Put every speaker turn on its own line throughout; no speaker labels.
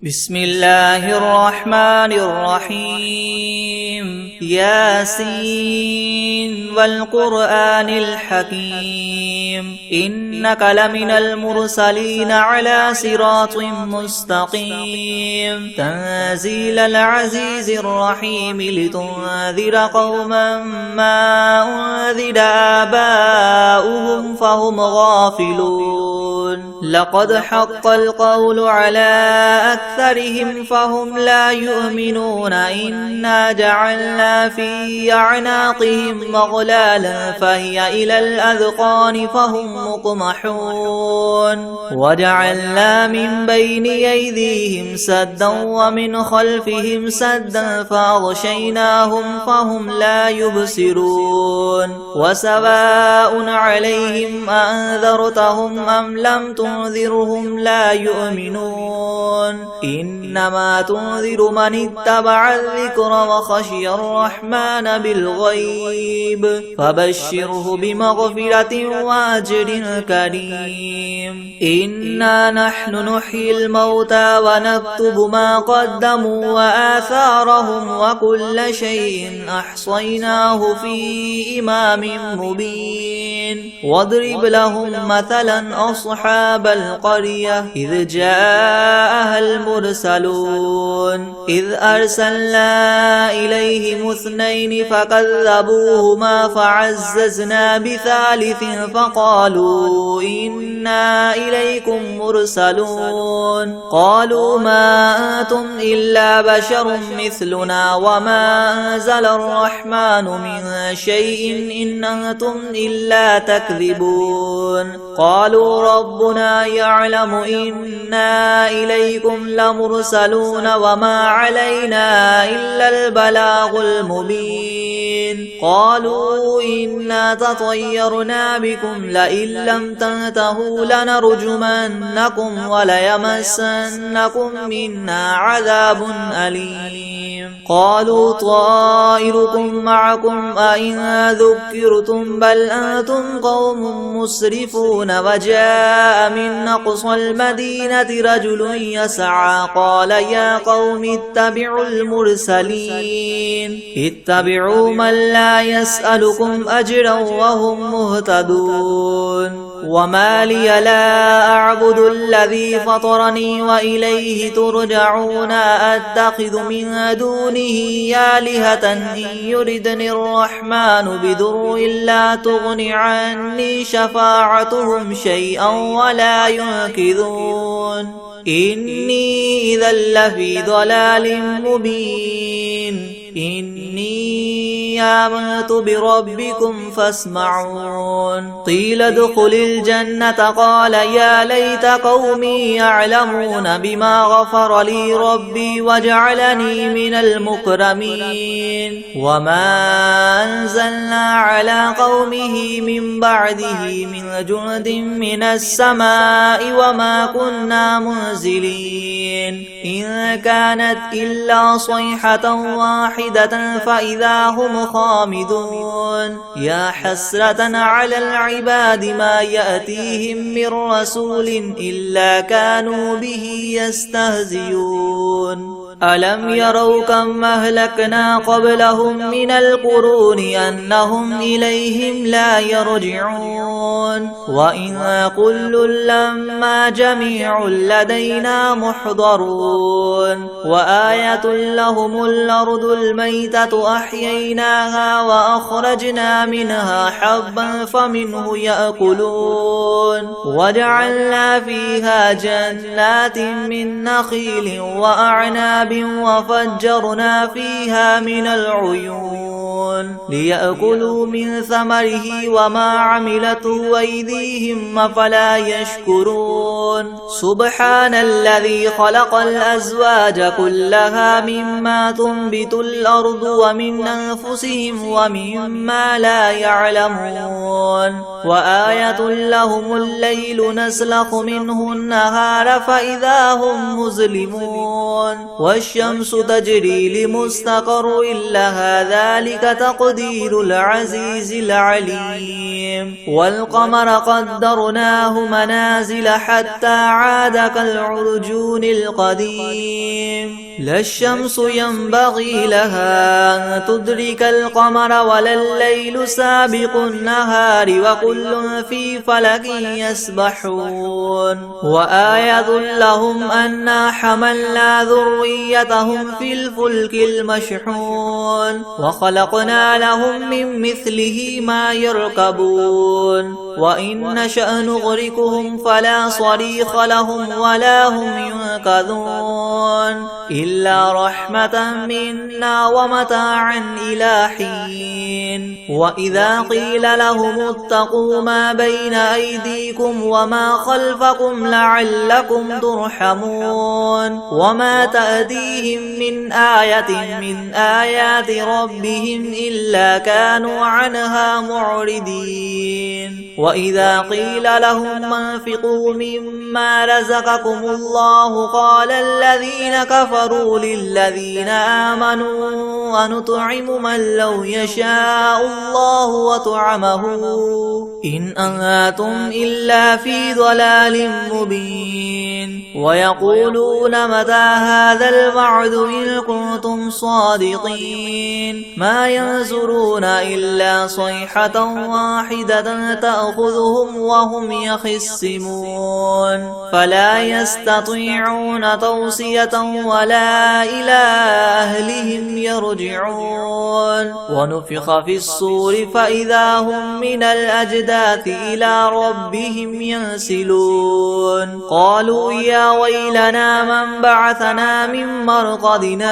بسم الله الرحمن الرحيم ياسين والقرآن الحكيم إنك لمن المرسلين على صراط مستقيم تنزيل العزيز الرحيم لتنذر قوما ما أنذر آباؤهم فهم غافلون لقد حق القول على أكثرهم فهم لا يؤمنون إنا جعلنا في أعناقهم مغلالا فهي إلى الأذقان فهم مقمحون وجعلنا من بين أيديهم سدا ومن خلفهم سدا فأغشيناهم فهم لا يبصرون وسواء عليهم أنذرتهم أم لم تنذرهم لا يؤمنون إنما تنذر من اتبع الذكر وخشي الرحمن بالغيب فبشره بمغفرة وأجر كريم إنا نحن نحيي الموتى ونكتب ما قدموا وآثارهم وكل شيء أحصيناه في إمام مبين واضرب لهم مثلا أصحاب القرية إذ جاءها المرسلون إذ أرسلنا إليهم اثنين فكذبوهما فعززنا بثالث فقالوا إنا إليكم مرسلون قالوا ما أنتم إلا بشر مثلنا وما أنزل الرحمن من شيء إن أنتم إلا تكذبون قالوا ربنا يعلم إنا إليكم لمرسلون وما علينا إلا البلاغ المبين قالوا إنا تطيرنا بكم لئن لم تنتهوا لنرجمنكم وليمسنكم منا عذاب أليم قالوا طائركم معكم أئن ذكرتم بل أنتم قوم مسرفون وجاء من أقصى المدينة رجل يسعى قال يا قوم اتبعوا المرسلين اتبعوا من لا يسألكم أجرا وهم مهتدون وما لي لا أعبد الذي فطرني وإليه ترجعون أتخذ من دونه آلهة إن يردني الرحمن بضر لا تغن عني شفاعتهم شيئا ولا ينقذون إني إذا لفي ضلال مبين إني آمنت بربكم فاسمعون قيل ادخل الجنة قال يا ليت قومي يعلمون بما غفر لي ربي وجعلني من المكرمين وما أنزلنا على قومه من بعده من جند من السماء وما كنا منزلين إن كانت إلا صيحة واحدة فإذا هم خامدون يا حسرة على العباد ما يأتيهم من رسول إلا كانوا به يستهزئون ألم يروا كم أهلكنا قبلهم من القرون أنهم إليهم لا يرجعون وإن كل لما جميع لدينا محضرون وآية لهم الأرض الميتة أحييناها وأخرجنا منها حبا فمنه يأكلون وجعلنا فيها جنات من نخيل وأعناب وفجرنا فيها من العيون ليأكلوا من ثمره وما عملته أيديهم أفلا يشكرون سبحان الذي خلق الأزواج كلها مما تنبت الأرض ومن أنفسهم ومما لا يعلمون وآية لهم الليل نسلخ منه النهار فإذا هم مظلمون والشمس تجري لمستقر لها ذلك تقدير العزيز العليم والقمر قدرناه منازل حتى عاد كالعرجون القديم لا الشمس ينبغي لها أن تدرك القمر ولا الليل سابق النهار وكل في فلك يسبحون وآية لهم أنا حملنا ذريتهم في الفلك المشحون وخلقنا لهم من مثله ما يركبون وإن نشأ نغرقهم فلا صريخ لهم ولا هم ينقذون إلا رحمة منا ومتاعا إلى حين وإذا قيل لهم اتقوا ما بين أيديكم وما خلفكم لعلكم ترحمون وما تأتيهم من آية من آيات ربهم إلا كانوا عنها معرضين وإذا قيل لهم انفقوا مما رزقكم الله قال الذين كفروا للذين آمنوا ونطعم من لو يشاء الله وطعمه إن أنتم إلا في ضلال مبين ويقولون متى هذا الوعد إن كنتم صادقين ما ينظرون إلا صيحة واحدة تأخذهم وهم يخصمون فلا يستطيعون توصية ولا إلى أهلهم يرجعون ونفخ في الصور فإذا هم من الأجداث إلى ربهم ينسلون قالوا يا ويلنا من بعثنا من مرقدنا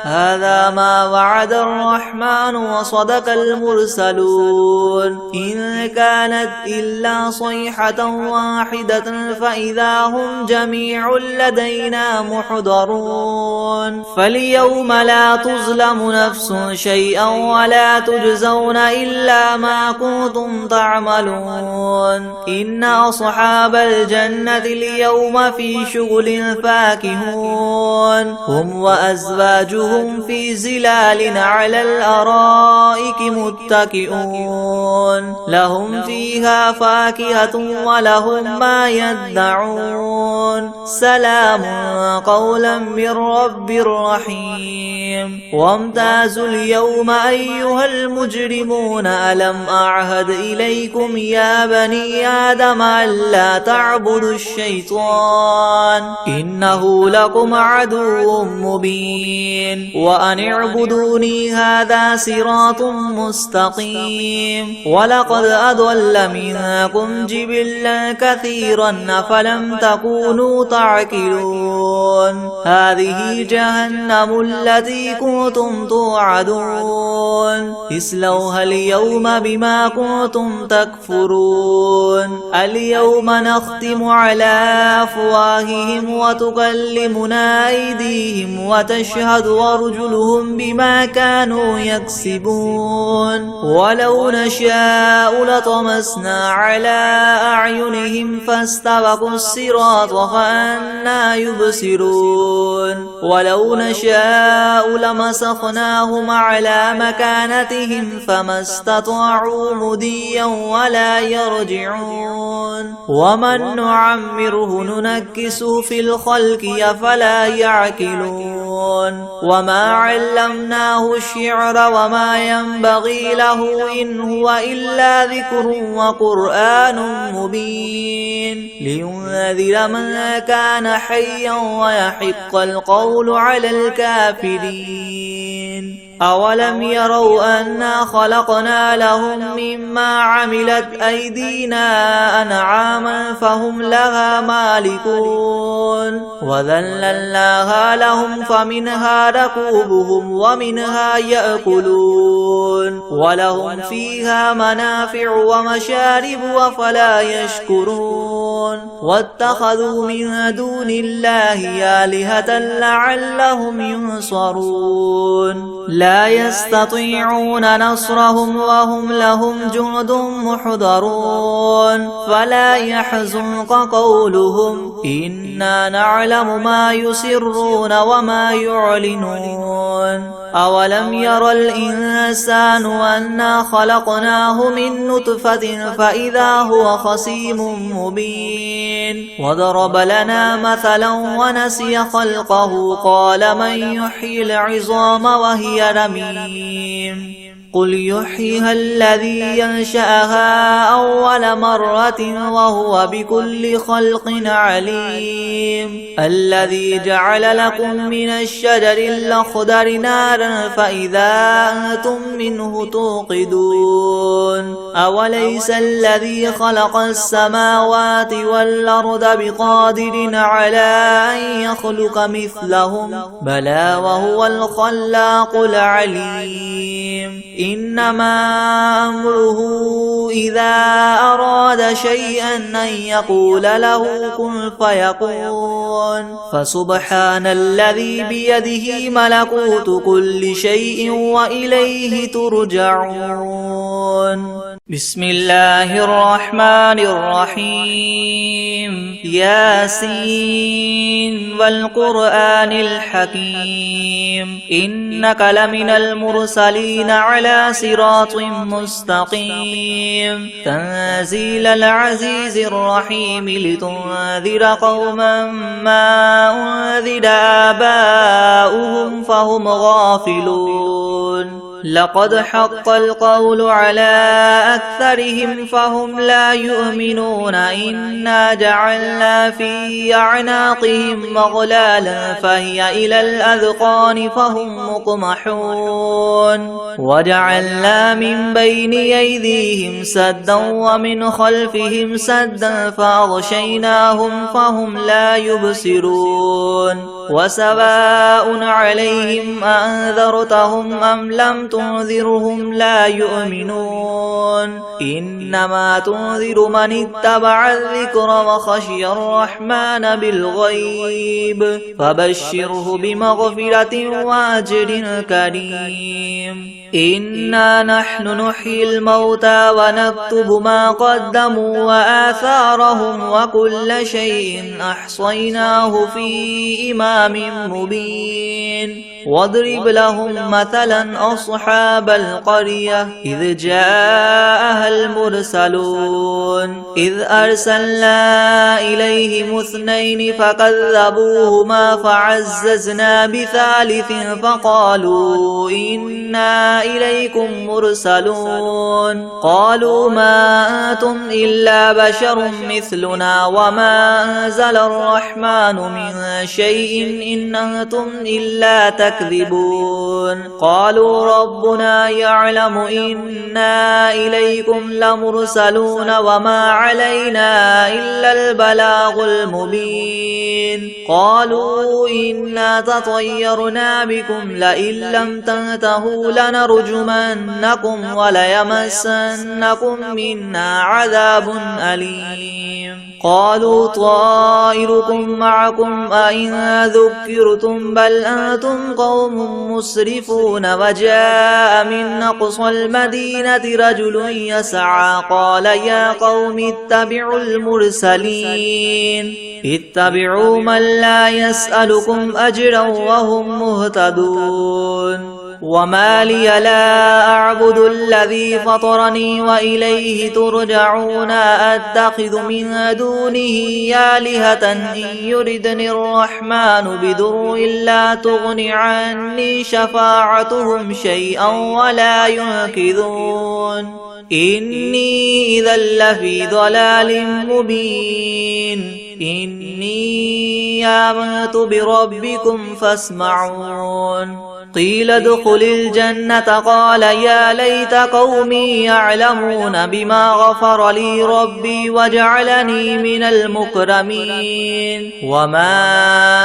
هذا ما وعد الرحمن وصدق المرسلون إن كانت إلا صيحة واحدة فإذا هم جميع لدينا محضرون فاليوم لا تظلم نفس شيئا ولا تجزون إلا ما كنتم تعملون إن أصحاب الجنة اليوم في شغل فاكهون هم وأزواجهم في زلال على الأرائك متكئون لهم فيها فاكهة ولهم ما يدعون سلام قولا من رب رحيم وامتازوا اليوم أيها المجرمون ألم أعهد إليكم يا بني آدم ألا تعبدوا الشيطان إنه لكم عدو مبين وأن اعبدوني هذا صراط مستقيم ولقد أضل منكم جبلا كثيرا أفلم تكونوا تعقلون هذه جهنم التي كنتم توعدون اصلوها اليوم بما كنتم تكفرون اليوم نختم على أفواههم وتكلمنا أيديهم وتشهد أرجلهم بما كانوا يكسبون ولو نشاء لطمسنا على أعينهم فاستبقوا الصراط فأنى يبصرون ولو نشاء لمسخناهم على مكانتهم فما استطاعوا مضيا ولا يرجعون ومن نعمره ننكسه في الخلق أفلا يعقلون وما علمناه الشعر وما ينبغي له إن هو إلا ذكر وقرآن مبين لينذر من كان حيا ويحق القول على الكافرين أولم يروا أنا خلقنا لهم مما عملت أيدينا أنعاما فهم لها مالكون وذللناها لهم فمنها ركوبهم ومنها يأكلون ولهم فيها منافع ومشارب أفلا يشكرون واتخذوا من دون الله آلهة لعلهم ينصرون لا يستطيعون نصرهم وهم لهم جند محضرون فلا يحزنك قولهم إنا نعلم ما يسرون وما يعلنون أولم ير الإنسان أنا خلقناه من نطفة فإذا هو خصيم مبين وضرب لنا مثلا ونسي خلقه قال من يحيي العظام وهي رميم قل يحييها الذي ينشأها أول مرة وهو بكل خلق عليم الذي جعل لكم من الشجر الأخضر نارا فإذا أنتم منه توقدون أوليس الذي خلق السماوات والأرض بقادر على أن يخلق مثلهم بلى وهو الخلاق العليم إنما أمره إذا أراد شيئا أن يقول له كن فيكون فسبحان الذي بيده ملكوت كل شيء وإليه ترجعون بسم الله الرحمن الرحيم ياسين والقرآن الحكيم إنك لمن المرسلين على صراط مستقيم تنزيل العزيز الرحيم لتنذر قوما ما أنذر آباؤهم فهم غافلون لقد حق القول على أكثرهم فهم لا يؤمنون إنا جعلنا في أعناقهم مغلالا فهي إلى الأذقان فهم مقمحون وجعلنا من بين أيديهم سدا ومن خلفهم سدا فأغشيناهم فهم لا يبصرون وسواء عليهم أنذرتهم أم لم تنذرهم لا يؤمنون إنما تنذر من اتبع الذكر وخشي الرحمن بالغيب فبشره بمغفرة وأجر كريم إنا نحن نحيي الموتى ونكتب ما قدموا وآثارهم وكل شيء أحصيناه في إمام مبين واضرب لهم مثلا أصحاب القرية إذ جاءها المرسلون إذ أرسلنا إليهم اثنين فكذبوهما فعززنا بثالث فقالوا إنا إليكم مرسلون قالوا ما أنتم إلا بشر مثلنا وما أنزل الرحمن من شيء إن أنتم إلا تكذبون قالوا ربنا يعلم إنا إليكم لمرسلون وما علينا إلا البلاغ المبين قالوا إنا تطيرنا بكم لئن لم تنتهوا لنرجمنكم وليمسنكم منا عذاب أليم قالوا طائركم معكم أئن ذكرتم بل أنتم قوم مسرفون وجاء من أقصى المدينة رجل يسعى قال يا قوم اتبعوا المرسلين اتبعوا من لا يسألكم أجرا وهم مهتدون وما لي لا أعبد الذي فطرني وإليه ترجعون أتخذ من دونه آلهة إن يردني الرحمن بضر لا تغن عني شفاعتهم شيئا ولا ينقذون إني إذا لفي ضلال مبين إني آمنت بربكم فاسمعون قيل ادخل الجنة قال يا ليت قومي يعلمون بما غفر لي ربي وجعلني من المكرمين وما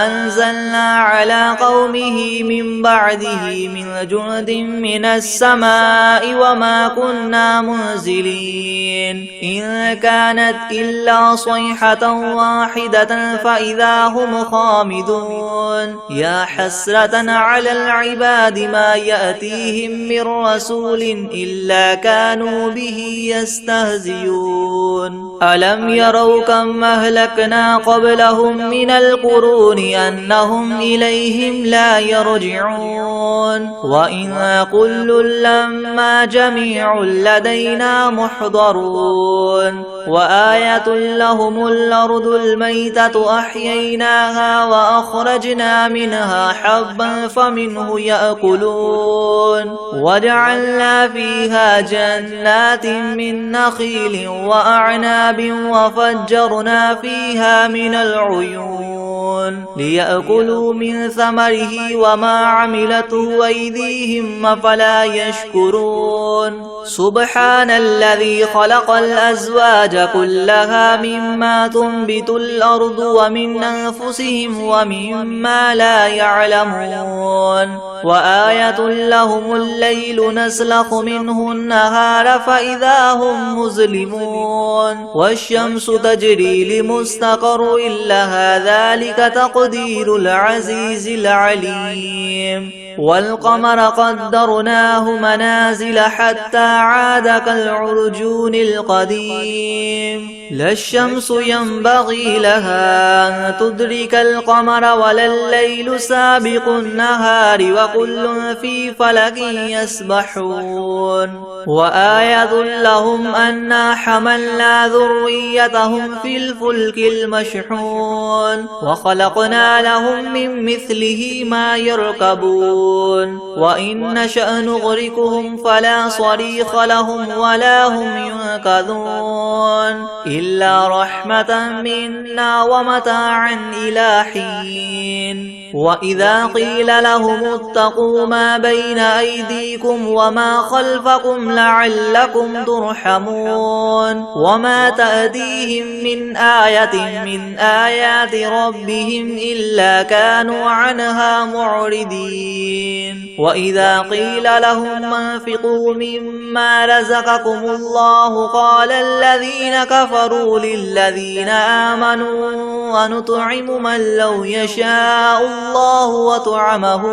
أنزلنا على قومه من بعده من جند من السماء وما كنا منزلين إن كانت إلا صيحة واحدة فإذا هم خامدون يا حسرة على العباد ما يأتيهم من رسول إلا كانوا به يستهزئون ألم يروا كم أهلكنا قبلهم من القرون أنهم إليهم لا يرجعون وإن كل لما جميع لدينا محضرون وآية لهم الأرض الميتة أحييناها وأخرجنا منها حبا فمنه يأكلون وجعلنا فيها جنات من نخيل وأعناب وفجرنا فيها من العيون ليأكلوا من ثمره وما عملته أيديهم أفلا يشكرون سبحان الذي خلق الأزواج كلها مما تنبت الأرض ومن أنفسهم ومما لا يعلمون وآية لهم الليل نسلخ منه النهار فإذا هم مظلمون والشمس تجري لمستقر لها ذلك تقدير العزيز العليم والقمر قدرناه منازل حتى عاد كالعرجون القديم لا الشمس ينبغي لها أن تدرك القمر ولا الليل سابق النهار وكل في فلك يسبحون وآية لهم أنا حملنا ذريتهم في الفلك المشحون وخلقنا لهم من مثله ما يركبون وإن نشأ نغرقهم فلا صريخ لهم ولا هم ينقذون إلا رحمة منا ومتاعا إلى حين وإذا قيل لهم اتقوا ما بين أيديكم وما خلفكم لعلكم ترحمون وما تأتيهم من آية من آيات ربهم إلا كانوا عنها معرضين وإذا قيل لهم انفقوا مما رزقكم الله قال الذين كفروا للذين آمنوا ونطعم من لو يشاء الله وطعمه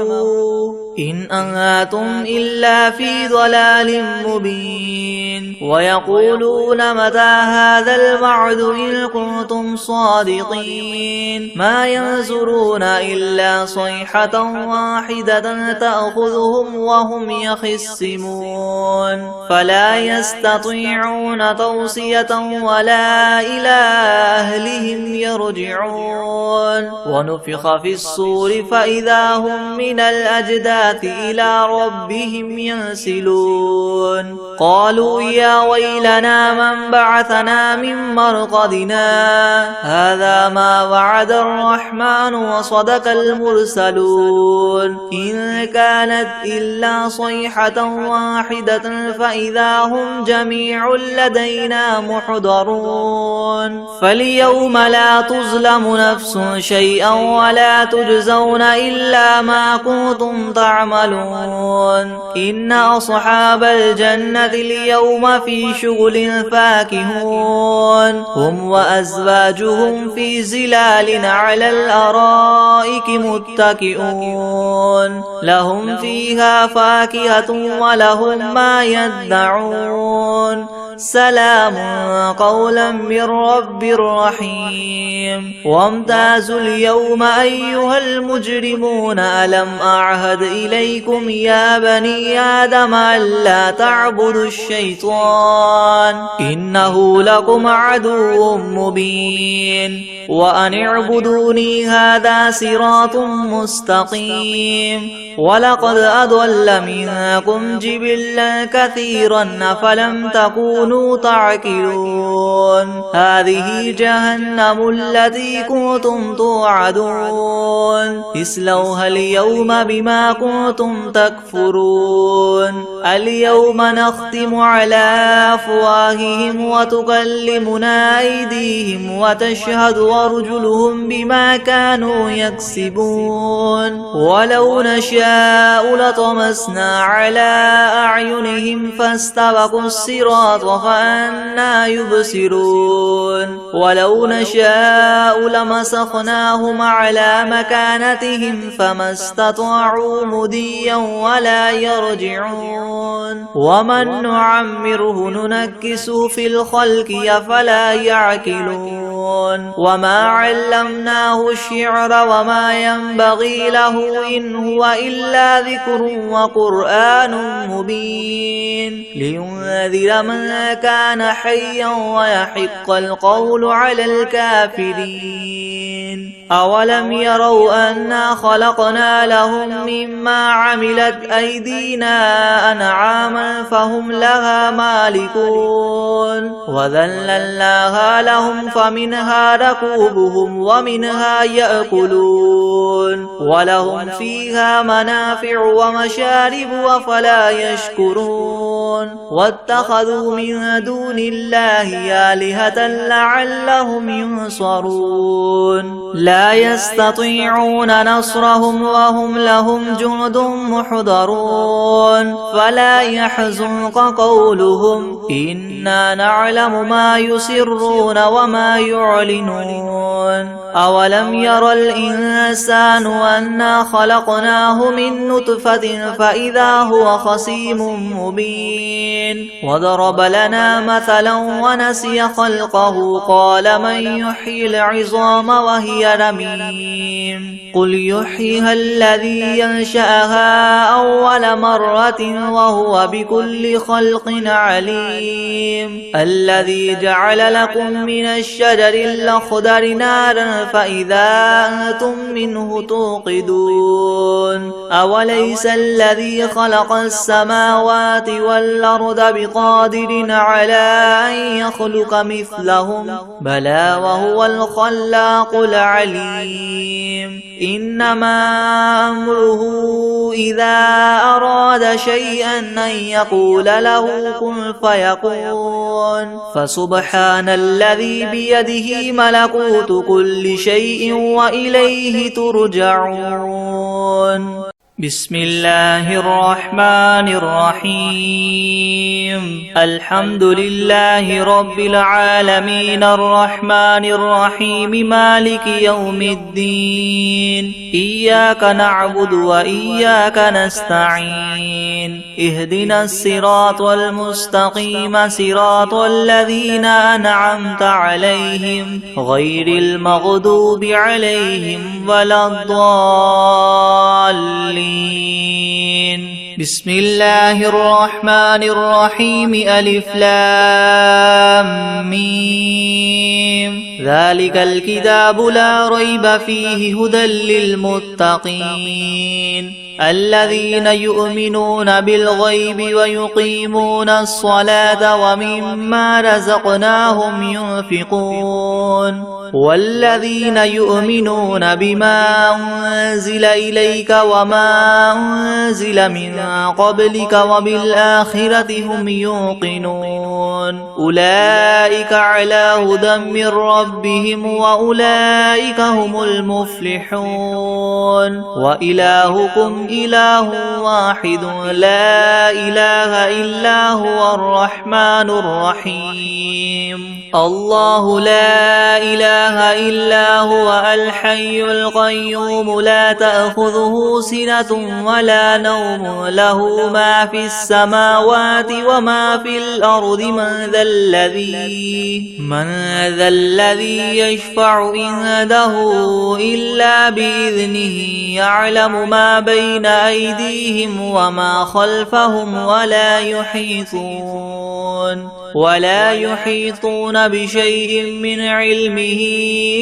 إن أنتم إلا في ضلال مبين ويقولون متى هذا الوعد إن كنتم صادقين ما ينظرون إلا صيحة واحدة تأخذهم وهم يخصمون فلا يستطيعون توصية ولا إلى أهلهم يرجعون ونفخ في الصور فإذا هم من الأجداث إلى ربهم ينسلون قالوا يا ويلنا من بعثنا من مرقدنا هذا ما وعد الرحمن وصدق المرسلون إن كانت إلا صيحة واحدة فإذا هم جميع لدينا محضرون فاليوم لا تظلم نفس شيئا ولا تجزون إلا ما كنتم تعملون إن أصحاب الجنة اليوم في شغل فاكهون هم وأزواجهم في زلال على الأرائك متكئون لهم فيها فاكهة ولهم ما يدعون سلام قولا من رب رحيم وامتازوا اليوم أيها المجرمون ألم أعهد إليكم يا بني آدم ألا تعبدوا الشيطان إنه لكم عدو مبين وأن اعبدوني هذا صراط مستقيم ولقد أضل منكم جبلا كثيرا فلم تكونوا تكونوا تعقلون هذه جهنم التي كنتم توعدون اصلوها اليوم بما كنتم تكفرون اليوم نختم على أفواههم وتكلمنا أيديهم وتشهد أرجلهم بما كانوا يكسبون ولو نشاء لطمسنا على أعينهم فاستبقوا الصراط فأنى يبصرون ولو نشاء لمسخناهم على مكانتهم فما استطاعوا مضيا ولا يرجعون ومن نعمره ننكسه في الخلق أفلا يعقلون وما علمناه الشعر وما ينبغي له إن هو إلا ذكر وقرآن مبين لينذر من كان حيا ويحق القول على الكافرين أولم يروا أنا خلقنا لهم مما عملت أيدينا أنعاما فهم لها مالكون وذللناها لهم فمنها ركوبهم ومنها يأكلون ولهم فيها منافع ومشارب أفلا يشكرون واتخذوا من دون الله آلهة لعلهم ينصرون لا يستطيعون نصرهم وهم لهم جند محضرون فلا يحزنك قولهم إنا نعلم ما يسرون وما يعلنون أولم ير الإنسان أنا خلقناه من نطفة فإذا هو خصيم مبين وضرب لنا مثلا ونسي خلقه قال من يحيي العظام وهي رميم قل يحييها الذي ينشأها أول مرة وهو بكل خلق عليم الذي جعل لكم من الشجر الأخضر نارا فإذا أنتم منه توقدون أوليس الذي خلق السماوات والأرض بقادر على أن يخلق مثلهم بلى وهو الخلاق العليم إنما أمره إذا أراد شيئا أن يقول له كن فيكون فسبحان الذي بيده ملكوت كل شيء وإليه ترجعون بسم الله الرحمن الرحيم الحمد لله رب العالمين الرحمن الرحيم مالك يوم الدين إياك نعبد وإياك نستعين اهدنا الصراط المستقيم صراط الذين أنعمت عليهم غير المغضوب عليهم ولا الضالين بسم الله الرحمن الرحيم ألف لام ميم ذلك الكتاب لا ريب فيه هدى للمتقين الذين يؤمنون بالغيب ويقيمون الصلاة ومما رزقناهم ينفقون والذين يؤمنون بما أنزل إليك وما أنزل من قبلك وبالآخرة هم يوقنون أولئك على هدى من ربهم وأولئك هم المفلحون وإلهكم إله واحد لا إله إلا هو الرحمن الرحيم الله لا إله إلا هو الحي القيوم لا تأخذه سنة ولا نوم له ما في السماوات وما في الأرض من ذا الذي يشفع عنده إلا بإذنه يعلم ما بين أيديهم وما خلفهم ولا يحيطون ولا يحيطون بشيء من علمه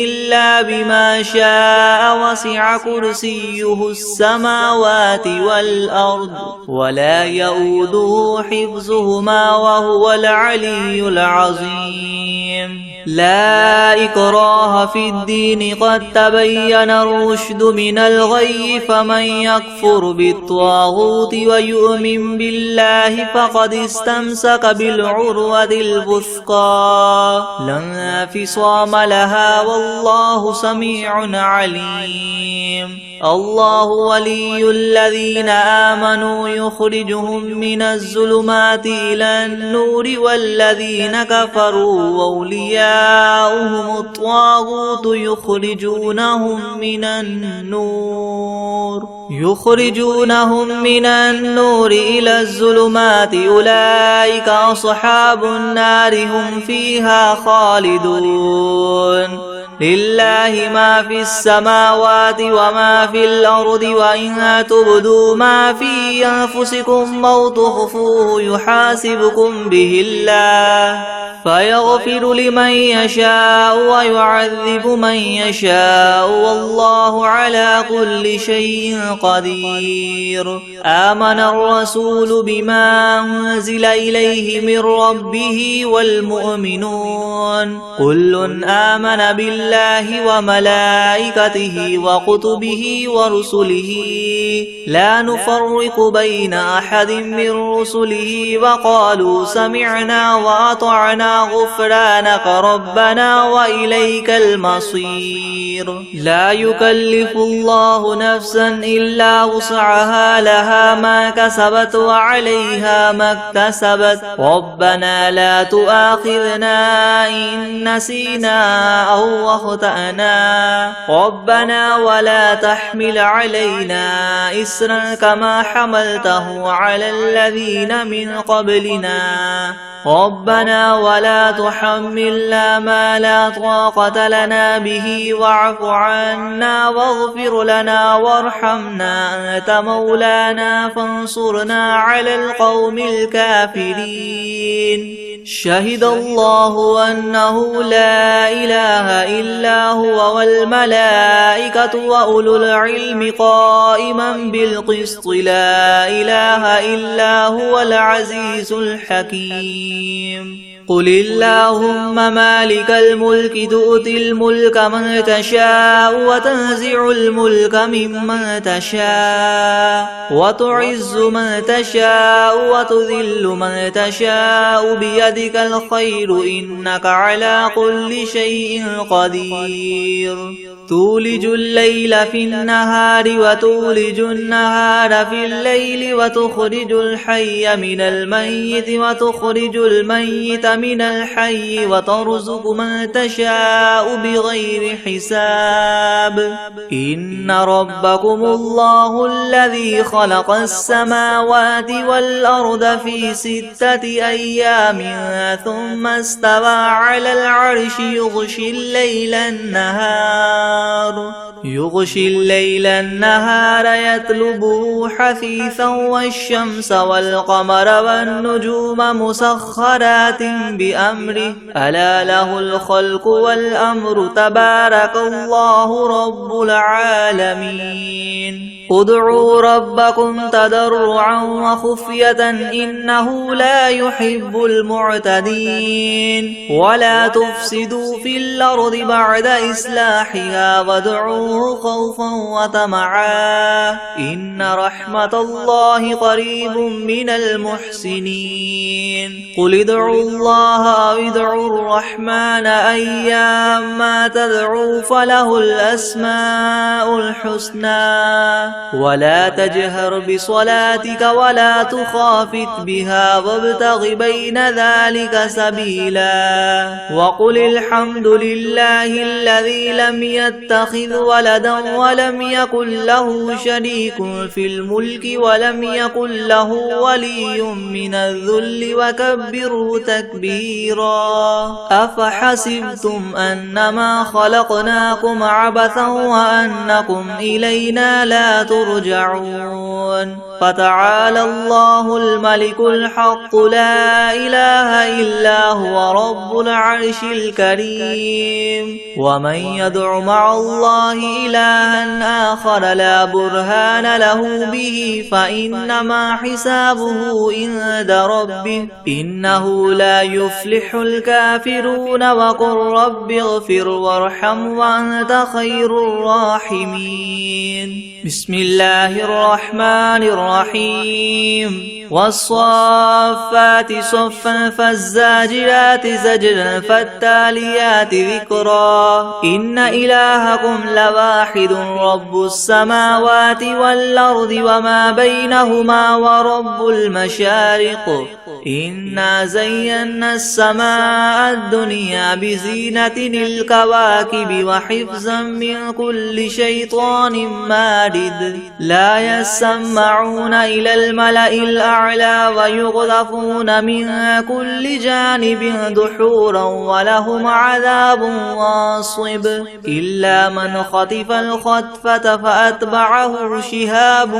إلا بما شاء وسع كرسيه السماوات والأرض ولا يؤوده حفظهما وهو العلي العظيم لا إكراه في الدين قد تبين الرشد من الغي فمن يكفر بالطاغوت ويؤمن بالله فقد استمسك بالعروة الوثقى لا انفصام لها والله سميع عليم الله ولي الذين آمنوا يخرجهم من الظلمات إلى النور والذين كفروا أولياؤهم الطاغوت يخرجونهم من النور إلى الظلمات أولئك أصحاب النار هم فيها خالدون لله ما في السماوات وما في الأرض وإن تبدوا ما في أنفسكم أو تخفوه يحاسبكم به الله فيغفر لمن يشاء ويعذب من يشاء والله على كل شيء قدير آمن الرسول بما أنزل إليه من ربه والمؤمنون كل آمن بالله وملائكته وكتبه ورسله لا نفرق بين أحد من رسله وقالوا سمعنا وأطعنا غفرانك ربنا وإليك المصير لا يكلف الله نفسا إلا وسعها لها ما كسبت وعليها ما اكتسبت ربنا لا تؤاخذنا إن نسينا أو أخطأنا ربنا ولا تحمل علينا إسرا كما حملته على الذين من قبلنا ربنا ولا تحملنا ما لا طاقة لنا به واعف عنا واغفر لنا وارحمنا أنت مولانا فانصرنا على القوم الكافرين شهد الله أنه لا إله إلا هو والملائكة وأولو العلم قائما بالقسط لا إله إلا هو العزيز الحكيم قل اللهم مالك الملك تؤتي الملك من تشاء وتنزع الملك ممن تشاء وتعز من تشاء وتذل من تشاء بيدك الخير إنك على كل شيء قدير تولج الليل في النهار وتولج النهار في الليل وتخرج الحي من الميت وتخرج الميت من الحي وترزق من تشاء بغير حساب إن ربكم الله الذي خلق السماوات والأرض في 6 أيام ثم استوى على العرش يغشي الليل النهار يطلبه حثيثا والشمس والقمر والنجوم مسخرات بأمره ألا له الخلق والأمر تبارك الله رب العالمين ادعوا ربكم تضرعا وخفية إنه لا يحب المعتدين ولا تفسدوا في الأرض بعد إصلاحها وادعوه خوفا وطمعا إن رحمة الله قريب من المحسنين قل ادعوا الله أو ادعوا الرحمن أيما تدعوا فله الأسماء الحسنى ولا تجهر بصلاتك ولا تخافت بها وابتغ بين ذلك سبيلا وقل الحمد لله الذي لم يتخذ ولدا ولم يكن له شريك في الملك ولم يكن له ولي من الذل وكبره تكبيرا أفحسبتم أنما خلقناكم عبثا وأنكم إلينا لا ترجعون فتعالى الله الملك الحق لا إله إلا هو رب العرش الكريم ومن يدع مع الله إلها آخر لا برهان له به فإنما حسابه عند ربه إنه لا يفلح الكافرون وقل رب اغفر وارحم وأنت خير الراحمين بسم الله الرحمن الرحيم والصافات صفا فالزاجرات زجرا فالتاليات ذكرا إن إلهكم لواحد رب السماوات والأرض وما بينهما ورب المشارق إنا زينا السماء الدنيا بزينة الكواكب وحفظا من كل شيطان مارد لا يسمعون إلى الملأ الأعلى ويغذفون من كل جانب دحورا ولهم عذاب واصب إلا من خطف الخطفة فأتبعه شهاب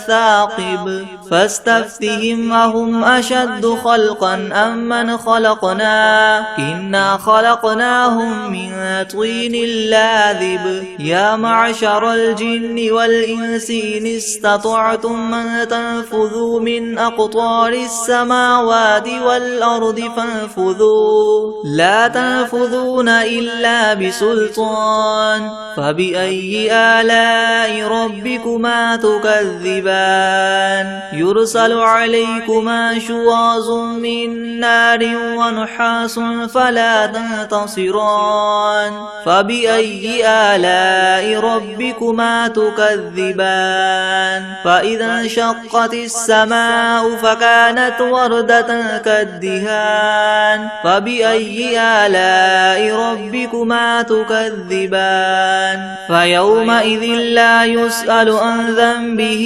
ثاقب فاستفتهم أهم أشد خلقا أم من خلقنا إنا خلقناهم من طين لاذب يا معشر الجن والإنس إن استطعتم من تنفذوا من أقطار السماوات والأرض فانفذوا لا تنفذون إلا بسلطان فبأي آلاء ربكما تكذبان يرسل عليكما شواظ من نار ونحاس فلا تنتصران فبأي آلاء ربكما تكذبان فإذا انشقت السماء فكانت وردة كالدهان فبأي آلاء ربكما تكذبان فيومئذ لا يسأل عن ذنبه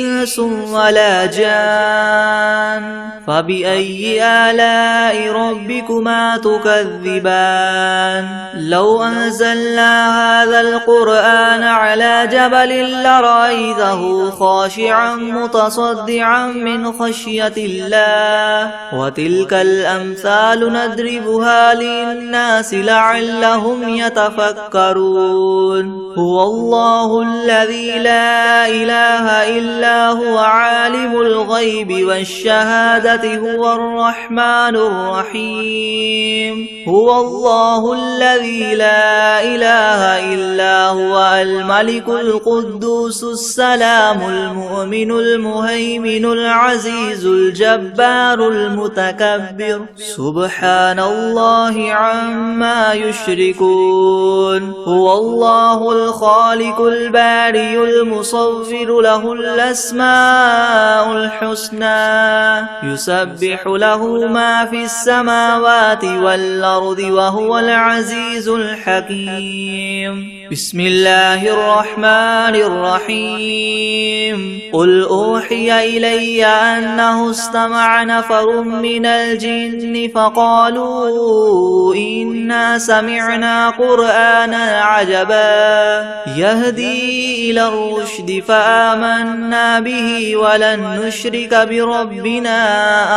إنس ولا جان فبأي آلاء ربكما تكذبان لو أنزلنا هذا القرآن على جبل لرأيته خاشعا متصدعا من خشية الله وتلك الأمثال نضربها للناس لعلهم يتفكرون هو الله الذي لا إله إلا هو عالم الغيب والشهادة هو الرحمن الرحيم هو الله الذي لا إله إلا هو الملك القدوس السلام المؤمن المهيمن العزيز الجبار المتكبر سبحان الله عما يشركون هو الله الخالق البارئ المصور له الأسماء الحسنى يسبح له ما في السماوات والأرض وهو العزيز الحكيم بسم الله الرحمن الرحيم قل أوحي إلي أنه استمع نفر من الجن فقالوا إنا سمعنا قرآنا عجبا يهدي إلى الرشد فآمنا به ولن نشرك بربنا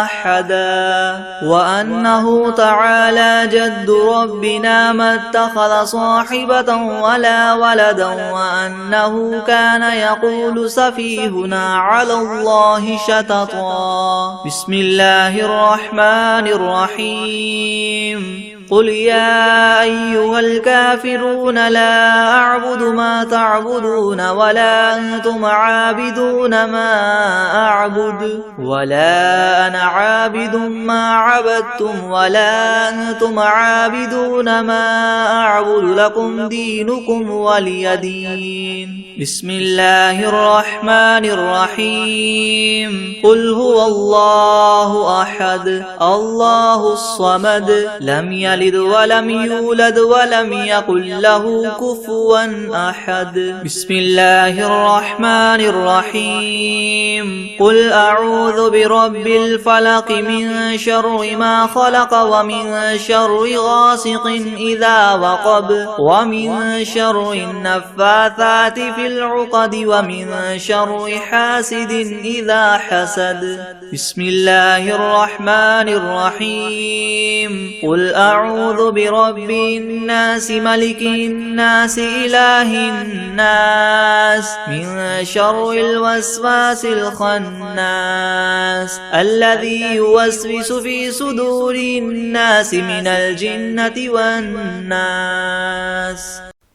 أحدا وأنه تعالى جد ربنا ما اتخذ صاحبة ولا ولدا وأنه كان يقول سفيهنا على الله شططا بسم الله الرحمن الرحيم قل يا أيها الكافرون لا أعبد ما تعبدون ولا أنتم عابدون ما أعبد ولا أنا عابد ما عبدتم ولا أنتم عابدون ما أعبد لكم دينكم ولي دين بسم الله الرحمن الرحيم قل هو الله أحد الله الصمد لم يلد يلد ولم يولد ولم يكن له كفوا أحد. بسم الله الرحمن الرحيم. قل أعوذ برب الفلق من شر ما خلق ومن شر غاسق إذا وقب ومن شر النفاثات في العقد ومن شر حاسد إذا حسد. بسم الله الرحمن الرحيم. قل أعوذ برب الناس ملك الناس إله الناس من شر الوسواس الخناس الذي يوسوس في صدور الناس من الجنة والناس.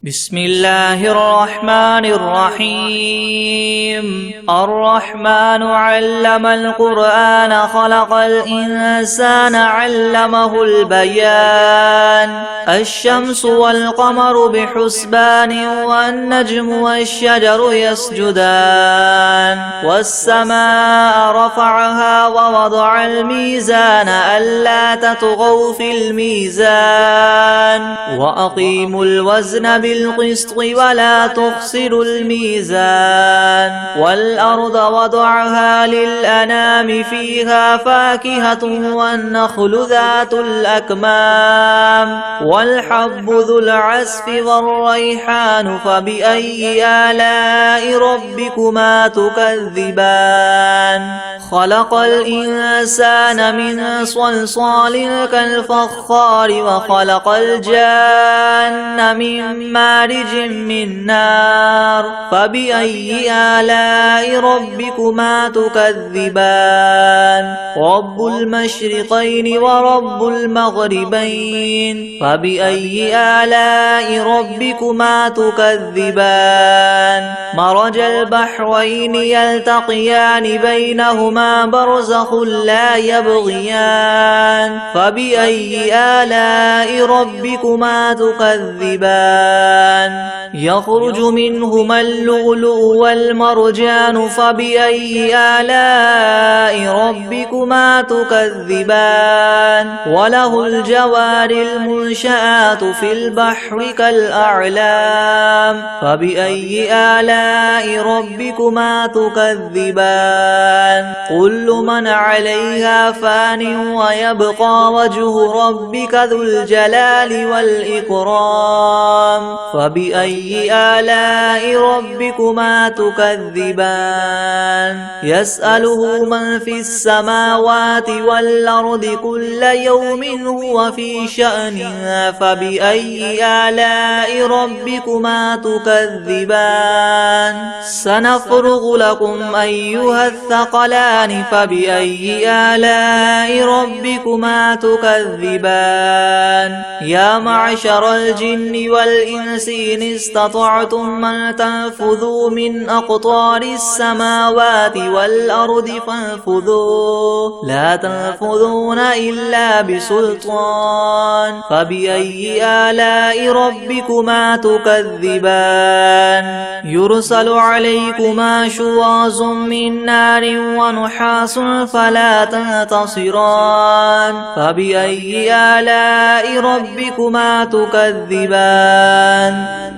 بسم الله الرحمن الرحيم. الرحمن علم القرآن خلق الإنسان علمه البيان. الشمس والقمر بحسبان والنجم والشجر يسجدان والسماء رفعها ووضع الميزان ألا تطغوا في الميزان وأقيموا الوزن بالقسط ولا تخسروا الميزان. والأرض وضعها للأنام فيها فاكهة والنخل ذات الأكمام والحب ذو العصف والريحان فبأي آلاء ربكما تكذبان. خلق الإنسان من صلصال كالفخار وخلق الجان من مارج من نار فبأي آلاء ربكما تكذبان. رب المشرقين ورب المغربين فبأي آلاء ربكما تكذبان. مرج البحرين يلتقيان بينهما برزخ لا يبغيان فبأي آلاء ربكما تكذبان. يخرج منهما اللؤلؤ والمرجان فبأي آلاء ربكما تكذبان. وله الجوار المنشآت في البحر كالأعلام فبأي آلاء ربكما تكذبان. كل من عليها فان ويبقى وجه ربك ذو الجلال والإكرام فبأي آلاء ربكما تكذبان. يسأله من في السماوات والأرض كل يوم هو في شأن فبأي آلاء ربكما تكذبان. سنفرغ لكم أيها الثقلان فبأي آلاء ربكما تكذبان. يا معشر الجن والإنس إن استطعتم أن تنفذوا من أقطار السماوات والأرض فانفذوا لا تنفذون إلا بسلطان فبأي آلاء ربكما تكذبان. يرسل عليكما شواظ من نار ونحاس فلا تنتصران فبأي آلاء ربكما تكذبان.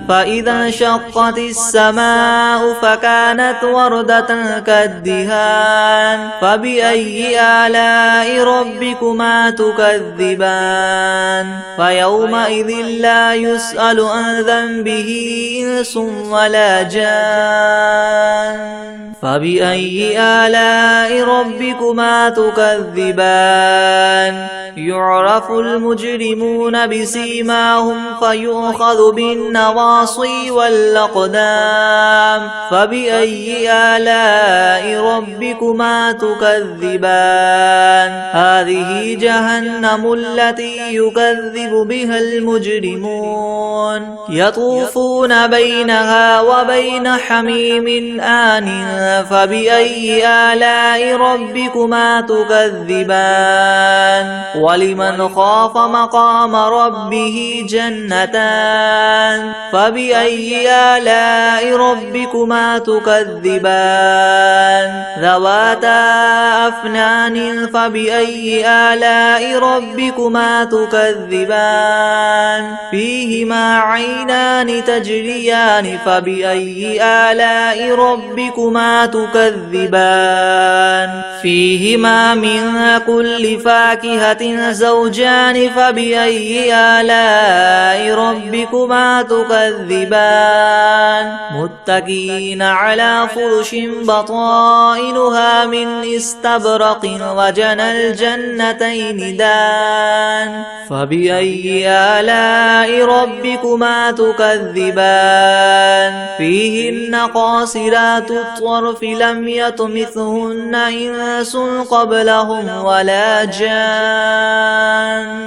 فإذا انشقت السماء فكانت وردة كالدهان فبأي آلاء ربكما تكذبان. فيومئذ لا يسأل عن ذنبه إنس ولا جان فبأي آلاء ربكما تكذبان. يعرف المجرمون بسيماهم فيؤخذ بالنواصي والأقدام فبأي آلاء ربكما تكذبان. هذه جهنم التي يكذب بها المجرمون يطوفون بينها وبين حميم آن فبأي آلاء ربكما تكذبان ولمن خاف مقام ربه جنتان فبأي آلاء ربكما تكذبان ذواتا أفنان فبأي آلاء ربكما تكذبان فيهما عينان تجريان فبأي آلاء ربكما تكذبان فيهما من كل فاكهة زوجان فبأي آلاء ربكما تكذبان متكئين على فرش بطائنها من استبرق وجنى الجنتين دان فبأي آلاء ربكما تكذبان فيهن قاصرات الطرف لم يطمثهن إنس قبلهم ولا جان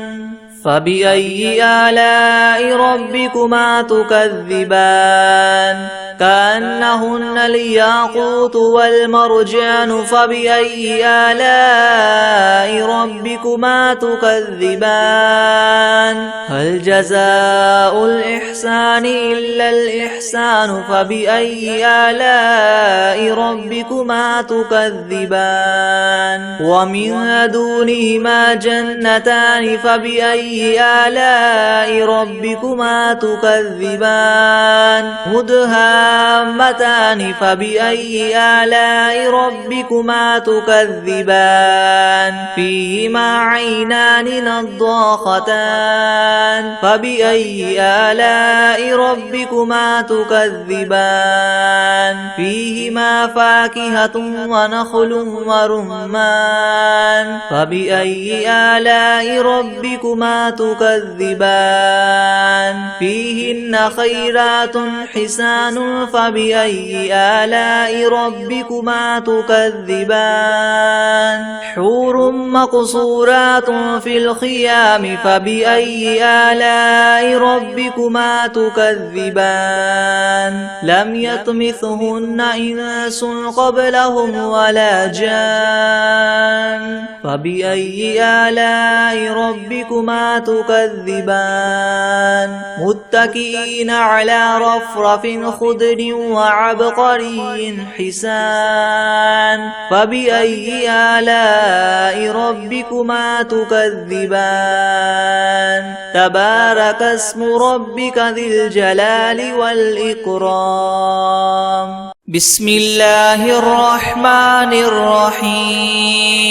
فبأي آلاء ربكما تكذبان كأنهن الياقوت والمرجان فبأي آلاء ربكما تكذبان هل جزاء الإحسان إلا الإحسان فبأي آلاء ربكما تكذبان ومن دونهما جنتان فبأي آلاء ربكما تكذبان مدهامتان فبأي آلاء ربكما تكذبان فيهما عينان نضاختان فبأي آلاء ربكما تكذبان فيهما فاكهة ونخل ورمان فبأي آلاء ربكما تكذبان فيهن خيرات حسان فبأي آلاء ربكما تكذبان حور مقصورات في الخيام فبأي آلاء ربكما تكذبان لم يطمثهن إنس قبلهم ولا جان فبأي آلاء ربكما تكذبان متكئين على رفرف خضر وعبقري حسان فبأي آلاء ربكما تكذبان تبارك اسم ربك ذي الجلال والإكرام بسم الله الرحمن الرحيم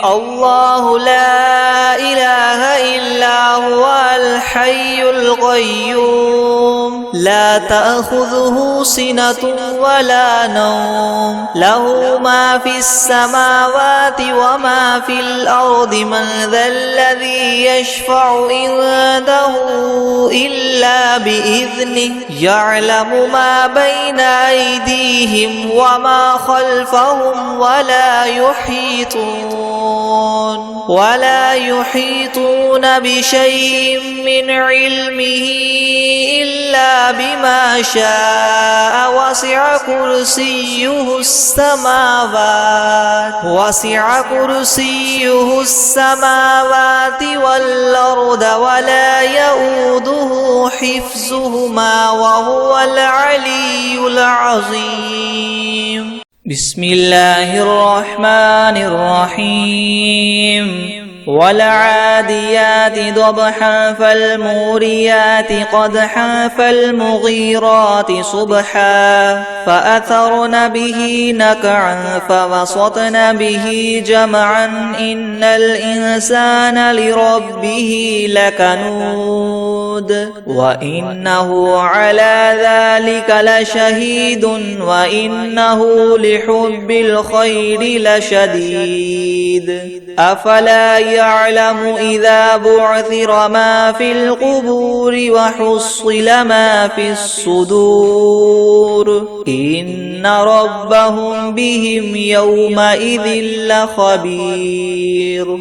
الله لا إله إلا هو الحي القيوم لا تأخذه سنة ولا نوم له ما في السماوات وما في الأرض من ذا الذي يشفع عنده إلا بإذنه يعلم ما بين أيديهم وما خلفهم ولا يحيطون بشيء من علمه إلا بما شاء وسع كرسيه السماوات والأرض ولا يؤوده حفظهما وهو العلي العظيم بسم الله الرحمن الرحيم والعاديات ضبحا فالموريات قدحا فالمغيرات صبحا فأثرن به نقعا فوسطن به جمعا إن الإنسان لربه لكنود وإنه على ذلك لشهيد وإنه لحب الخير لشديد أفلا يعلم إذا بعثر ما في القبور وحصل ما في الصدور إن ربهم بهم يومئذ لخبير